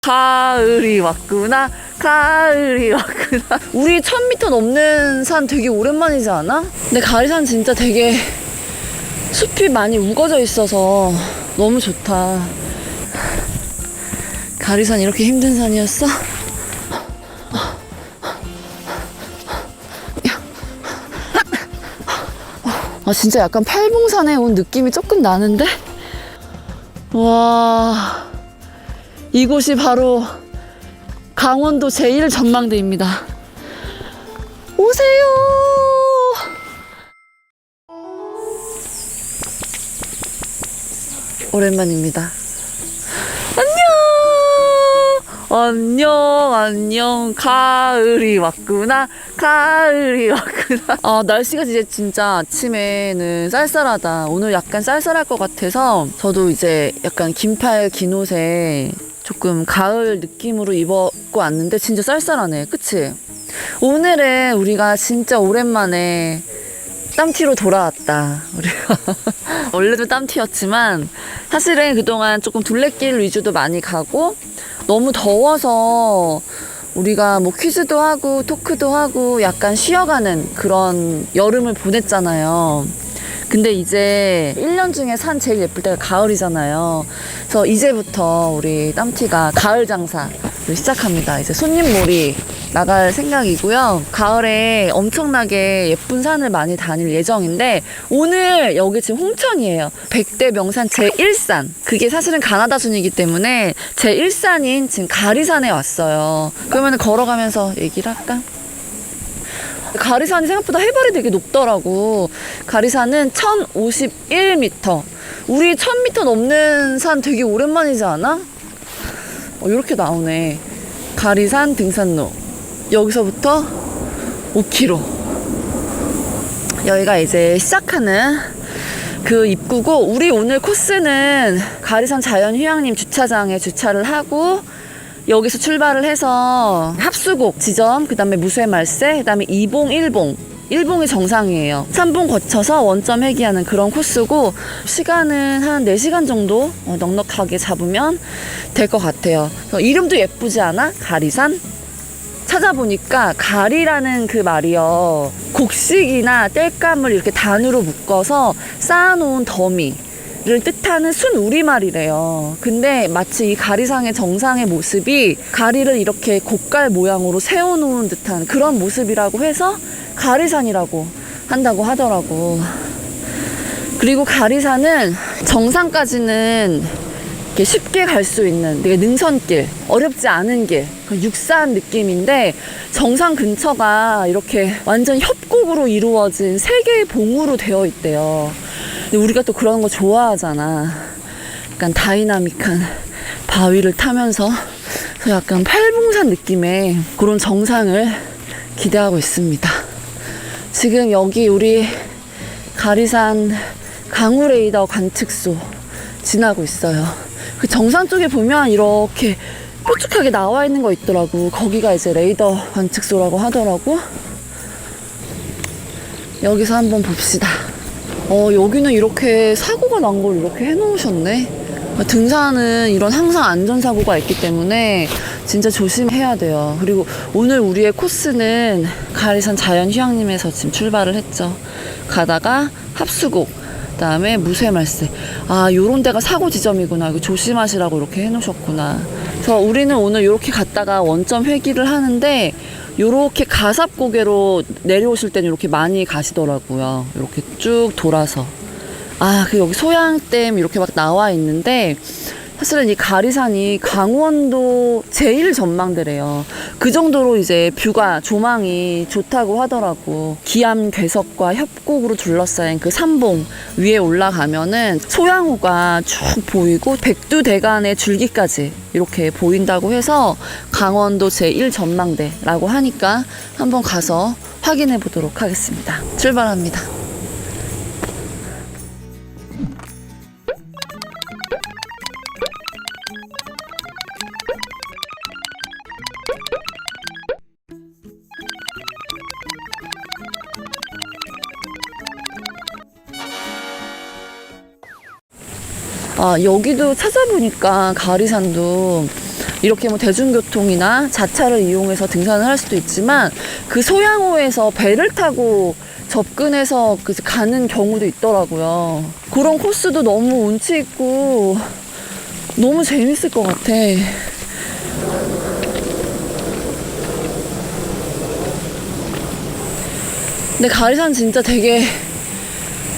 가을이 왔구나, 가을이 왔구나. 우리 1000m 넘는 산 되게 오랜만이지 않아? 근데 가리산 진짜 되게 숲이 많이 우거져 있어서 너무 좋다. 가리산 이렇게 힘든 산이었어? 진짜 약간 팔봉산에 온 느낌이 조금 나는데? 와, 이곳이 바로 강원도 제1전망대입니다. 오세요! 오랜만입니다. 안녕, 안녕, 가을이 왔구나, 가을이 왔구나. 날씨가 이제 진짜 아침에는 쌀쌀하다. 오늘 약간 쌀쌀할 것 같아서 저도 이제 약간 긴팔, 긴 옷에 조금 가을 느낌으로 입었고 왔는데 진짜 쌀쌀하네. 그치? 오늘은 우리가 진짜 오랜만에 땀티로 돌아왔다. 우리가 원래도 땀티였지만 사실은 그동안 조금 둘레길 위주도 많이 가고 너무 더워서 우리가 뭐 퀴즈도 하고 토크도 하고 약간 쉬어가는 그런 여름을 보냈잖아요. 근데 이제 1년 중에 산 제일 예쁠 때가 가을이잖아요. 그래서 이제부터 우리 땀티가 가을 장사를 시작합니다. 이제 손님몰이 나갈 생각이고요. 가을에 엄청나게 예쁜 산을 많이 다닐 예정인데 오늘 여기 지금 홍천이에요. 100대 명산 제1산. 그게 사실은 가나다 순이기 때문에 제1산인 지금 가리산에 왔어요. 그러면 걸어가면서 얘기를 할까? 가리산이 생각보다 해발이 되게 높더라고. 가리산은 1051m. 우리 1000m 넘는 산 되게 오랜만이지 않아? 이렇게 나오네. 가리산 등산로. 여기서부터 5km. 여기가 이제 시작하는 그 입구고, 우리 오늘 코스는 가리산 자연휴양림 주차장에 주차를 하고 여기서 출발을 해서 합수곡 지점, 그 다음에 무쇠말세, 그 다음에 2봉, 1봉. 1봉이 정상이에요. 3봉 거쳐서 원점 회귀하는 그런 코스고, 시간은 한 4시간 정도 넉넉하게 잡으면 될 것 같아요. 이름도 예쁘지 않아? 가리산? 찾아보니까 가리라는 그 말이요, 곡식이나 땔감을 이렇게 단으로 묶어서 쌓아놓은 더미를 뜻하는 순우리말이래요. 근데 마치 이 가리산의 정상의 모습이 가리를 이렇게 곡갈 모양으로 세워놓은 듯한 그런 모습이라고 해서 가리산이라고 한다고 하더라고. 그리고 가리산은 정상까지는 이렇게 쉽게 갈 수 있는 되게 능선길, 어렵지 않은 길, 육산 느낌인데 정상 근처가 이렇게 완전 협곡으로 이루어진 3개의 봉우로 되어 있대요. 근데 우리가 또 그런 거 좋아하잖아. 약간 다이나믹한 바위를 타면서 약간 팔봉산 느낌의 그런 정상을 기대하고 있습니다. 지금 여기 우리 가리산 강우레이더 관측소 지나고 있어요. 그 정상 쪽에 보면 이렇게 뾰족하게 나와 있는 거 있더라고. 거기가 이제 레이더 관측소라고 하더라고. 여기서 한번 봅시다. 여기는 이렇게 사고가 난 걸 이렇게 해놓으셨네. 등산은 이런 항상 안전사고가 있기 때문에 진짜 조심해야 돼요. 그리고 오늘 우리의 코스는 가리산 자연휴양림에서 지금 출발을 했죠. 가다가 합수곡, 그다음에 무쇠말세. 요런 데가 사고 지점이구나. 이거 조심하시라고 이렇게 해놓으셨구나. 그래서 우리는 오늘 이렇게 갔다가 원점 회귀를 하는데, 요렇게 가삽고개로 내려오실 때는 이렇게 많이 가시더라고요. 이렇게 쭉 돌아서. 그 여기 소양댐 이렇게 막 나와 있는데, 사실은 이 가리산이 강원도 제1전망대래요. 그 정도로 이제 뷰가, 조망이 좋다고 하더라고. 기암 괴석과 협곡으로 둘러싸인 그 산봉 위에 올라가면은 소양호가 쭉 보이고 백두대간의 줄기까지 이렇게 보인다고 해서 강원도 제1전망대라고 하니까 한번 가서 확인해 보도록 하겠습니다. 출발합니다. 여기도 찾아보니까 가리산도 이렇게 뭐 대중교통이나 자차를 이용해서 등산을 할 수도 있지만 그 소양호에서 배를 타고 접근해서 가는 경우도 있더라고요. 그런 코스도 너무 운치 있고 너무 재밌을 것 같아. 근데 가리산 진짜 되게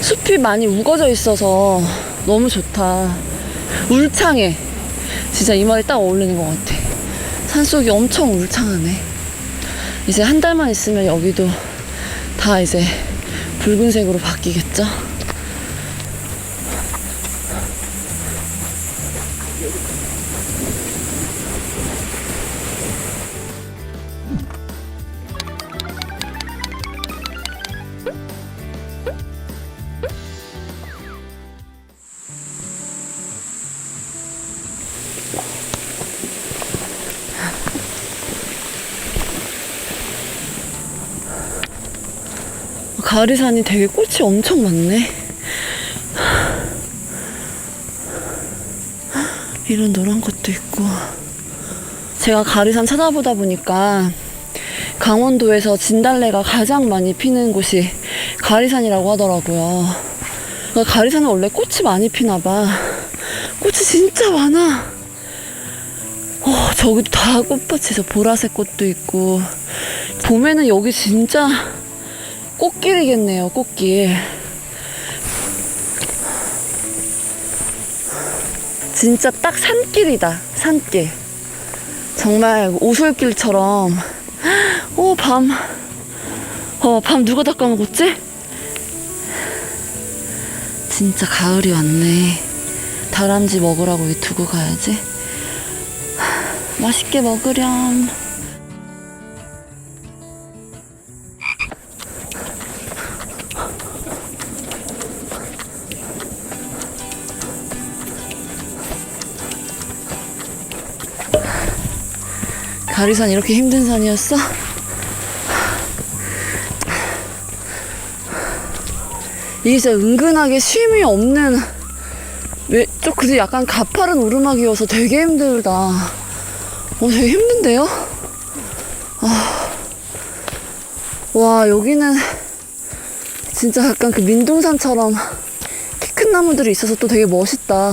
숲이 많이 우거져 있어서 너무 좋다. 울창해. 진짜 이 말이 딱 어울리는 것 같아. 산속이 엄청 울창하네. 이제 한 달만 있으면 여기도 다 이제 붉은색으로 바뀌겠죠? 가리산이 되게 꽃이 엄청 많네. 이런 노란 것도 있고. 제가 가리산 찾아보다 보니까 강원도에서 진달래가 가장 많이 피는 곳이 가리산이라고 하더라고요. 그러니까 가리산은 원래 꽃이 많이 피나 봐. 꽃이 진짜 많아. 저기도 다 꽃밭에서 보라색 꽃도 있고. 봄에는 여기 진짜 꽃길이겠네요, 꽃길. 진짜 딱 산길이다, 산길. 정말 오솔길처럼. 밤 누가 다 까먹었지? 진짜 가을이 왔네. 다람쥐 먹으라고 여기 두고 가야지. 맛있게 먹으렴. 가리산 이렇게 힘든 산이었어? 이게 진짜 은근하게 쉼이 없는, 그래도 약간 가파른 오르막이어서 되게 힘들다. 되게 힘든데요? 와, 여기는 진짜 약간 그 민둥산처럼 키 큰 나무들이 있어서 또 되게 멋있다.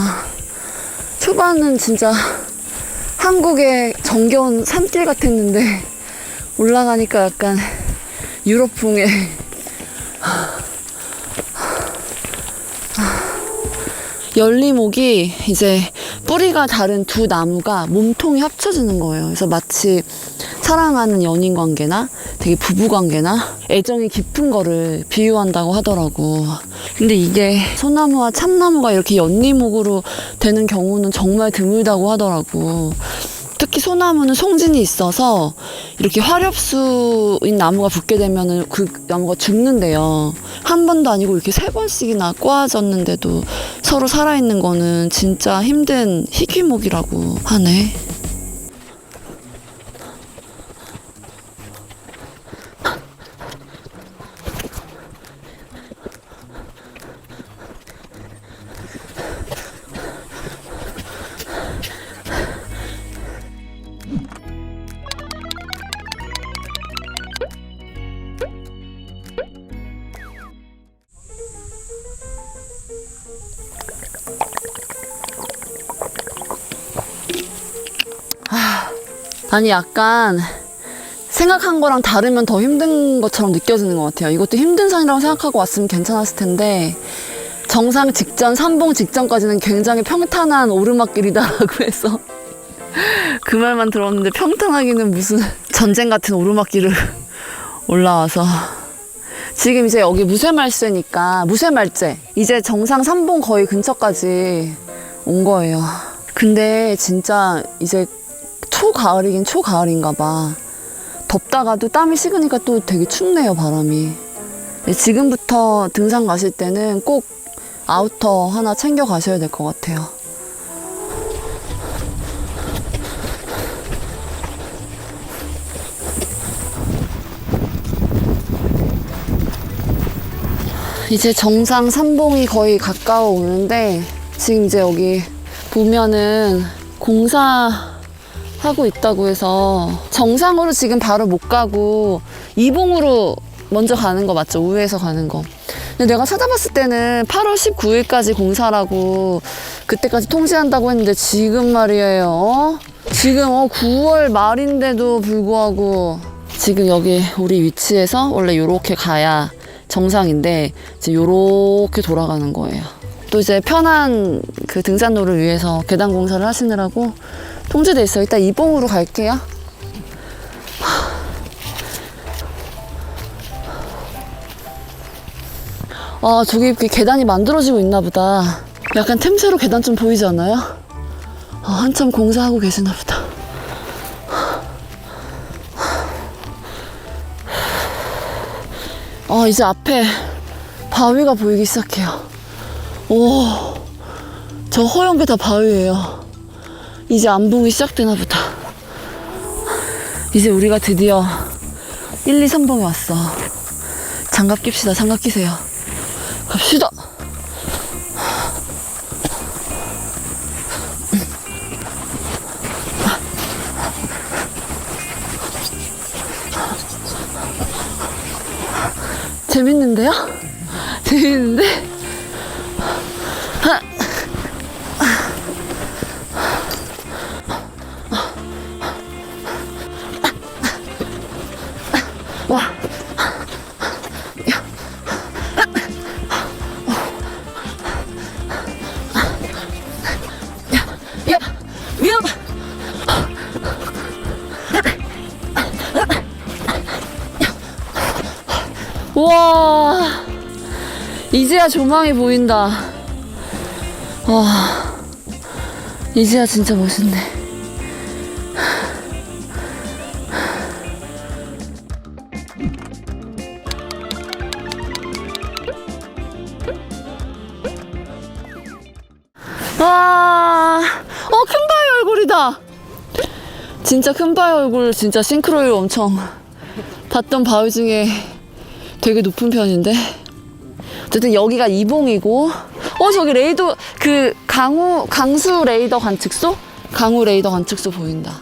초반은 진짜 한국의 정겨운 산길 같았는데 올라가니까 약간 유럽풍의 열리목이 이제 뿌리가 다른 두 나무가 몸통이 합쳐지는 거예요. 그래서 마치 사랑하는 연인 관계나 되게 부부 관계나 애정이 깊은 거를 비유한다고 하더라고. 근데 이게 소나무와 참나무가 이렇게 연리목으로 되는 경우는 정말 드물다고 하더라고. 특히 소나무는 송진이 있어서 이렇게 화렵수인 나무가 붙게 되면은 그 나무가 죽는데요. 한 번도 아니고 이렇게 3번씩이나 꼬아졌는데도 서로 살아있는 거는 진짜 힘든 희귀목이라고 하네. 아니 약간 생각한 거랑 다르면 더 힘든 것처럼 느껴지는 것 같아요. 이것도 힘든 산이라고 생각하고 왔으면 괜찮았을 텐데 정상 직전, 산봉 직전까지는 굉장히 평탄한 오르막길이다라고 해서 그 말만 들었는데 평탄하기는 무슨 전쟁 같은 오르막길을 올라와서 지금 이제 여기 무쇠말쇠니까 무쇠말제 이제 정상 산봉 거의 근처까지 온 거예요. 근데 진짜 이제 초가을이긴 초가을인가 봐. 덥다가도 땀이 식으니까 또 되게 춥네요, 바람이. 지금부터 등산 가실 때는 꼭 아우터 하나 챙겨 가셔야 될 것 같아요. 이제 정상 산봉이 거의 가까워 오는데 지금 이제 여기 보면은 공사 하고 있다고 해서 정상으로 지금 바로 못 가고 이봉으로 먼저 가는 거 맞죠? 우회해서 가는 거. 근데 내가 찾아봤을 때는 8월 19일까지 공사라고 그때까지 통지한다고 했는데 지금 말이에요. 지금 9월 말인데도 불구하고 지금 여기 우리 위치에서 원래 요렇게 가야 정상인데 이제 요렇게 돌아가는 거예요. 또 이제 편한 그 등산로를 위해서 계단 공사를 하시느라고 통제돼 있어요. 일단 이봉으로 갈게요. 아, 저기 이렇게 계단이 만들어지고 있나 보다. 약간 틈새로 계단 좀 보이지 않아요? 아, 한참 공사하고 계시나 보다. 아, 이제 앞에 바위가 보이기 시작해요. 오, 저 허연 게 다 바위예요. 이제 안봉이 시작되나 보다. 이제 우리가 드디어 1, 2, 3봉에 왔어. 장갑 낍시다. 장갑 끼세요. 갑시다. 재밌는데요? 재밌는데? 와. 야, 위험. 와, 이제야 조망이 보인다. 와, 이제야 진짜 멋있네. 와, 큰 바위 얼굴이다. 진짜 큰 바위 얼굴, 진짜 싱크로율 엄청 봤던 바위 중에 되게 높은 편인데. 어쨌든 여기가 이봉이고, 저기 레이더, 그 강수 레이더 관측소? 강우 레이더 관측소 보인다.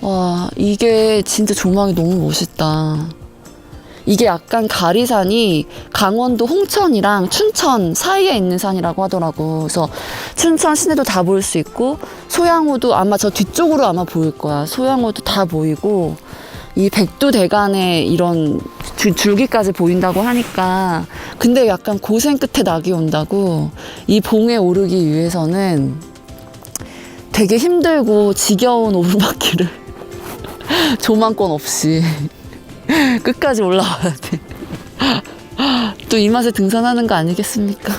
와, 이게 진짜 조망이 너무 멋있다. 이게 약간 가리산이 강원도 홍천이랑 춘천 사이에 있는 산이라고 하더라고. 그래서 춘천 시내도 다 볼 수 있고, 소양호도 아마 저 뒤쪽으로 아마 보일 거야. 소양호도 다 보이고, 이 백두대간에 이런 줄기까지 보인다고 하니까. 근데 약간 고생 끝에 낙이 온다고. 이 봉에 오르기 위해서는 되게 힘들고 지겨운 오르막길을 조망권 없이 끝까지 올라와야 돼. 또 이 맛에 등산하는 거 아니겠습니까?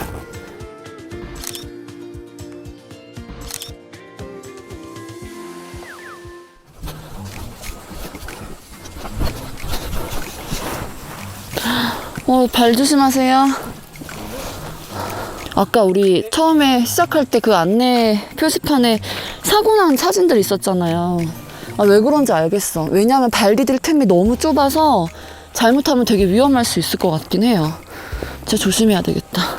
발 조심하세요. 아까 우리 처음에 시작할 때 그 안내 표지판에 사고 난 사진들 있었잖아요. 아, 왜 그런지 알겠어. 왜냐면 발 디딜 틈이 너무 좁아서 잘못하면 되게 위험할 수 있을 것 같긴 해요. 진짜 조심해야 되겠다.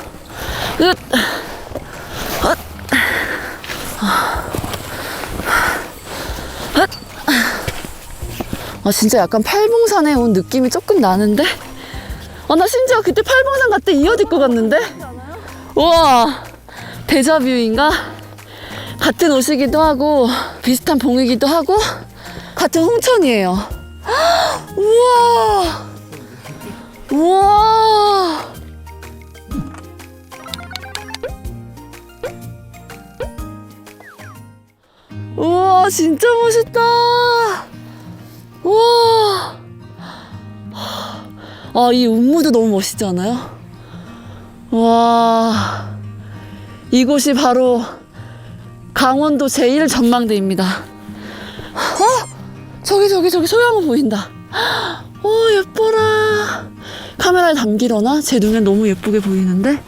진짜 약간 팔봉산에 온 느낌이 조금 나는데? 나 심지어 그때 팔봉산 갈 때 이 옷 입고 갔는데? 우와, 데자뷰인가? 같은 옷이기도 하고 비슷한 봉이기도 하고 같은 홍천이에요. 우와, 우와. 우와, 진짜 멋있다. 우와. 이 운무도 너무 멋있지 않아요? 와, 이곳이 바로 강원도 제1전망대입니다. 저기 소양호 보인다. 예뻐라. 카메라에 담기려나? 제 눈엔 너무 예쁘게 보이는데?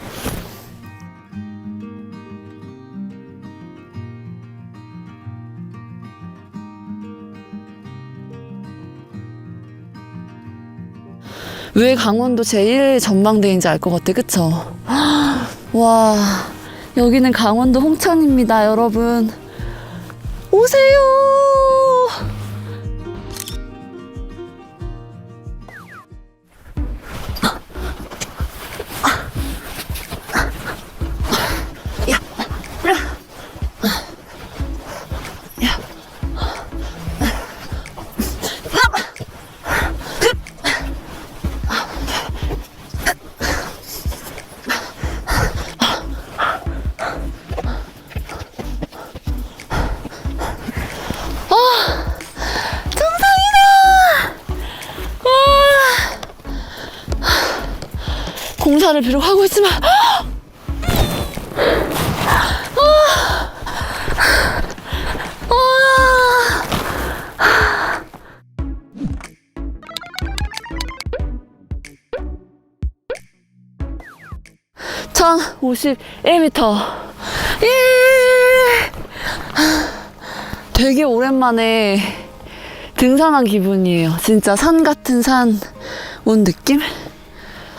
왜 강원도 제1 전망대인지 알 것 같아, 그쵸? 와, 여기는 강원도 홍천입니다, 여러분. 오세요. 공사를 비록 하고 있지만 (1051m) 되게 오랜만에 등산한 기분이에요. 진짜 산 같은 산 온 느낌?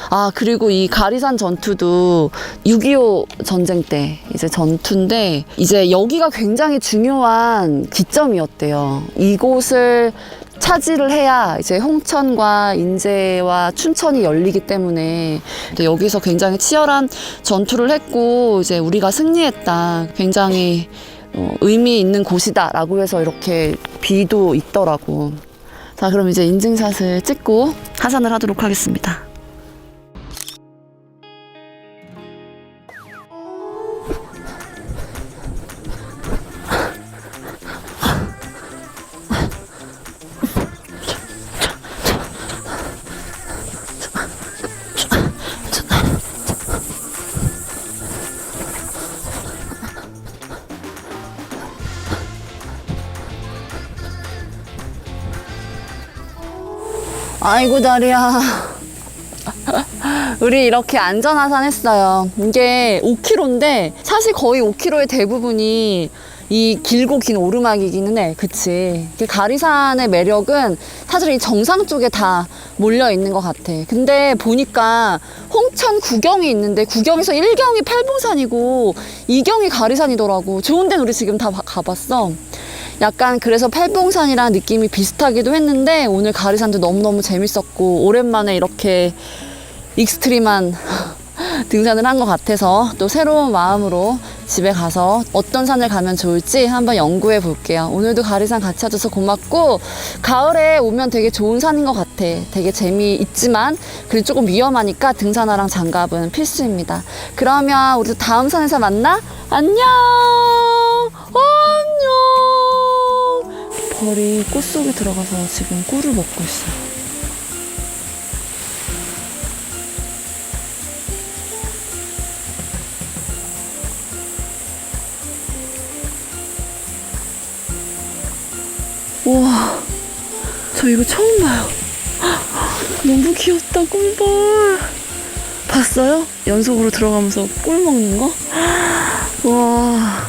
아, 그리고 이 가리산 전투도 6.25 전쟁 때 이제 전투인데, 이제 여기가 굉장히 중요한 기점이었대요. 이곳을 차지를 해야 이제 홍천과 인제와 춘천이 열리기 때문에 여기서 굉장히 치열한 전투를 했고, 이제 우리가 승리했다. 굉장히 의미 있는 곳이다라고 해서 이렇게 비도 있더라고. 자, 그럼 이제 인증샷을 찍고 하산을 하도록 하겠습니다. 아이고 다리야. 우리 이렇게 안전하산 했어요. 이게 5km인데 사실 거의 5km의 대부분이 이 길고 긴 오르막이기는 해. 그치? 가리산의 매력은 사실 이 정상 쪽에 다 몰려 있는 것 같아. 근데 보니까 홍천 구경이 있는데, 구경에서 1경이 팔봉산이고 2경이 가리산이더라고. 좋은 데는 우리 지금 다 가봤어. 약간 그래서 팔봉산이랑 느낌이 비슷하기도 했는데, 오늘 가리산도 너무너무 재밌었고 오랜만에 이렇게 익스트림한 등산을 한 것 같아서 또 새로운 마음으로 집에 가서 어떤 산을 가면 좋을지 한번 연구해 볼게요. 오늘도 가리산 같이 와줘서 고맙고, 가을에 오면 되게 좋은 산인 것 같아. 되게 재미있지만 그리고 조금 위험하니까 등산화랑 장갑은 필수입니다. 그러면 우리 다음 산에서 만나. 안녕. 안녕. 벌이 꽃 속에 들어가서 지금 꿀을 먹고 있어요. 우와, 저 이거 처음 봐요. 너무 귀엽다, 꿀벌. 봤어요? 연속으로 들어가면서 꿀 먹는 거? 와.